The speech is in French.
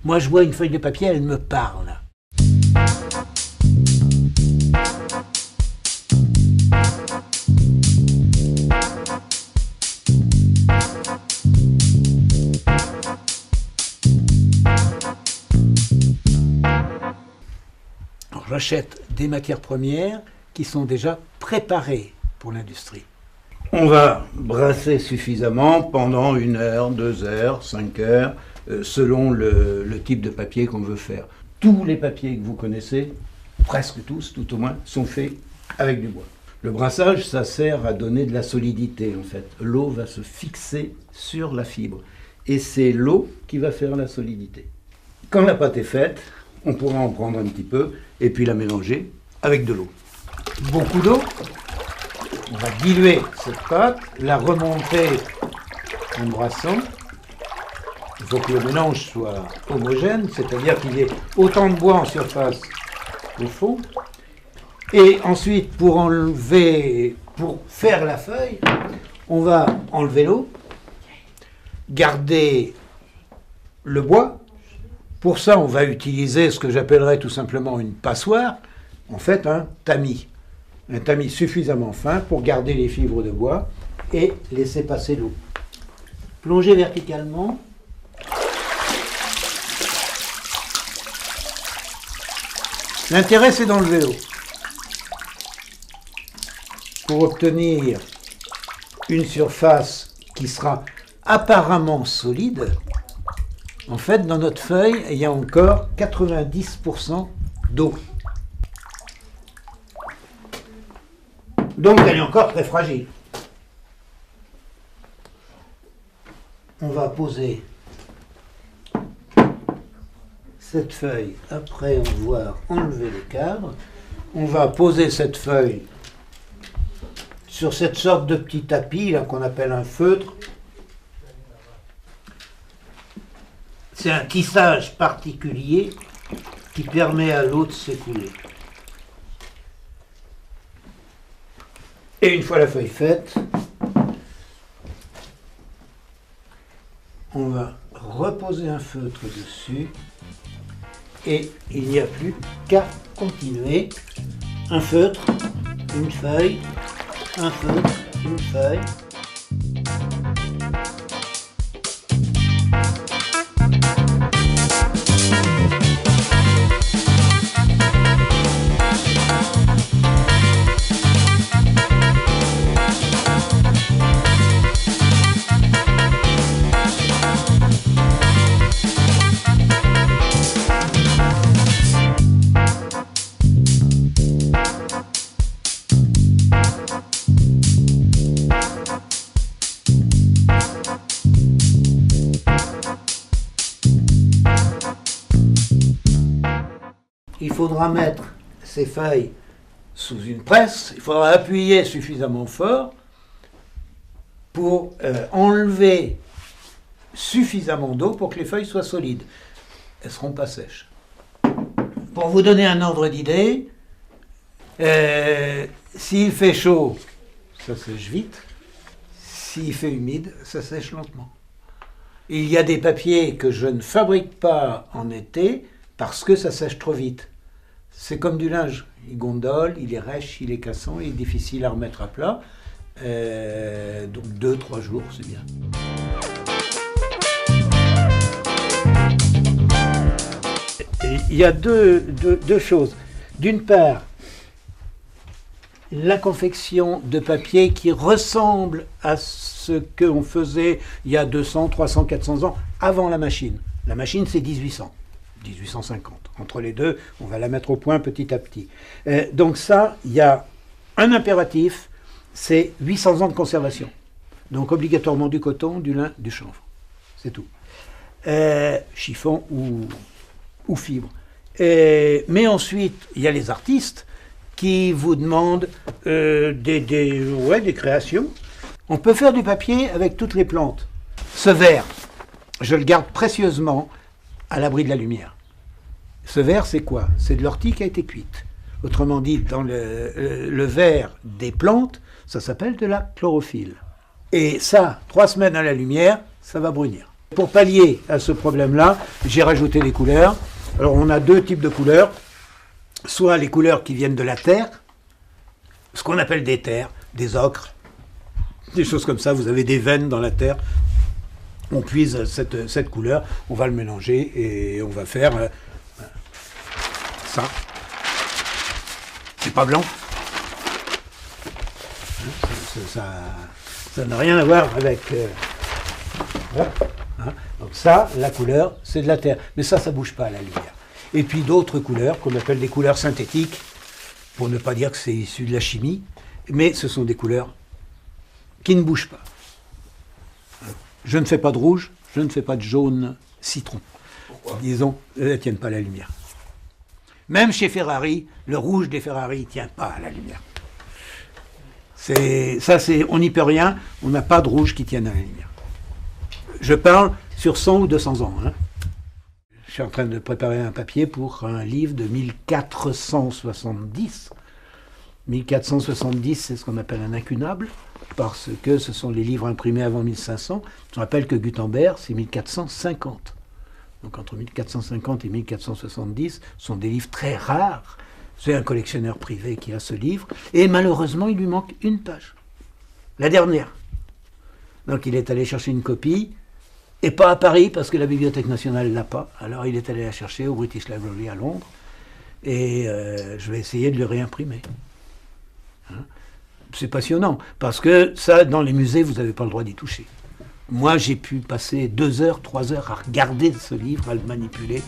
Moi, je vois une feuille de papier, elle me parle. Alors, j'achète des matières premières qui sont déjà préparées pour l'industrie. On va brasser suffisamment pendant 1 heure, 2 heures, 5 heures, selon le type de papier qu'on veut faire. Tous les papiers que vous connaissez, presque tous, tout au moins, sont faits avec du bois. Le brassage, ça sert à donner de la solidité, en fait. L'eau va se fixer sur la fibre. Et c'est l'eau qui va faire la solidité. Quand la pâte est faite, on pourra en prendre un petit peu et puis la mélanger avec de l'eau. Beaucoup d'eau. On va diluer cette pâte, la remonter en brassant. Il faut que le mélange soit homogène, c'est-à-dire qu'il y ait autant de bois en surface qu'au fond. Et ensuite, pour faire la feuille, on va enlever l'eau, garder le bois. Pour ça, on va utiliser ce que j'appellerais tout simplement une passoire, en fait un tamis. Un tamis suffisamment fin pour garder les fibres de bois et laisser passer l'eau. Plonger verticalement. L'intérêt, c'est d'enlever l'eau pour obtenir une surface qui sera apparemment solide. En fait, dans notre feuille, il y a encore 90% d'eau. Donc, elle est encore très fragile. On va poser cette feuille après avoir enlevé le cadre. On va poser cette feuille sur cette sorte de petit tapis là, qu'on appelle un feutre. C'est un tissage particulier qui permet à l'eau de s'écouler. Et une fois la feuille faite, on va reposer un feutre dessus et il n'y a plus qu'à continuer. Un feutre, une feuille, un feutre, une feuille. Il faudra mettre ces feuilles sous une presse, il faudra appuyer suffisamment fort pour enlever suffisamment d'eau pour que les feuilles soient solides. Elles ne seront pas sèches. Pour vous donner un ordre d'idée, s'il fait chaud, ça sèche vite. S'il fait humide, ça sèche lentement. Il y a des papiers que je ne fabrique pas en été parce que ça sèche trop vite. C'est comme du linge, il gondole, il est rêche, il est cassant, il est difficile à remettre à plat. Donc 2-3 jours, c'est bien. Il y a deux choses. D'une part, la confection de papier qui ressemble à ce qu'on faisait il y a 200, 300, 400 ans avant la machine. La machine, c'est 1800. 1850. Entre les deux, on va la mettre au point petit à petit. Donc ça, il y a un impératif, c'est 800 ans de conservation. Donc obligatoirement du coton, du lin, du chanvre. C'est tout. Chiffon ou fibre. Mais ensuite, il y a les artistes qui vous demandent des créations. On peut faire du papier avec toutes les plantes. Ce verre, je le garde précieusement à l'abri de la lumière. Ce verre, c'est quoi? C'est de l'ortie qui a été cuite. Autrement dit, dans le verre des plantes, ça s'appelle de la chlorophylle. Et ça, 3 semaines à la lumière, ça va brunir. Pour pallier à ce problème-là, j'ai rajouté des couleurs. Alors on a deux types de couleurs, soit les couleurs qui viennent de la terre, ce qu'on appelle des terres, des ocres, des choses comme ça, vous avez des veines dans la terre, on puise cette couleur, on va le mélanger et on va faire ça. C'est pas blanc. Ça n'a rien à voir avec... Donc ça, la couleur, c'est de la terre. Mais ça bouge pas à la lumière. Et puis d'autres couleurs, qu'on appelle des couleurs synthétiques, pour ne pas dire que c'est issu de la chimie, mais ce sont des couleurs qui ne bougent pas. Je ne fais pas de rouge, je ne fais pas de jaune citron. Pourquoi ? Disons, elles ne tiennent pas à la lumière. Même chez Ferrari, le rouge des Ferrari ne tient pas à la lumière. On n'y peut rien, on n'a pas de rouge qui tienne à la lumière. Je parle sur 100 ou 200 ans. Je suis en train de préparer un papier pour un livre de 1470. 1470, c'est ce qu'on appelle un incunable, parce que ce sont les livres imprimés avant 1500. Je rappelle que Gutenberg, c'est 1450. Donc entre 1450 et 1470, ce sont des livres très rares. C'est un collectionneur privé qui a ce livre, et malheureusement, il lui manque une page. La dernière. Donc il est allé chercher une copie, et pas à Paris, parce que la Bibliothèque nationale ne l'a pas. Alors il est allé la chercher au British Library à Londres, et je vais essayer de le réimprimer. C'est passionnant, parce que ça, dans les musées, vous n'avez pas le droit d'y toucher. Moi, j'ai pu passer 2 heures, 3 heures à regarder ce livre, à le manipuler.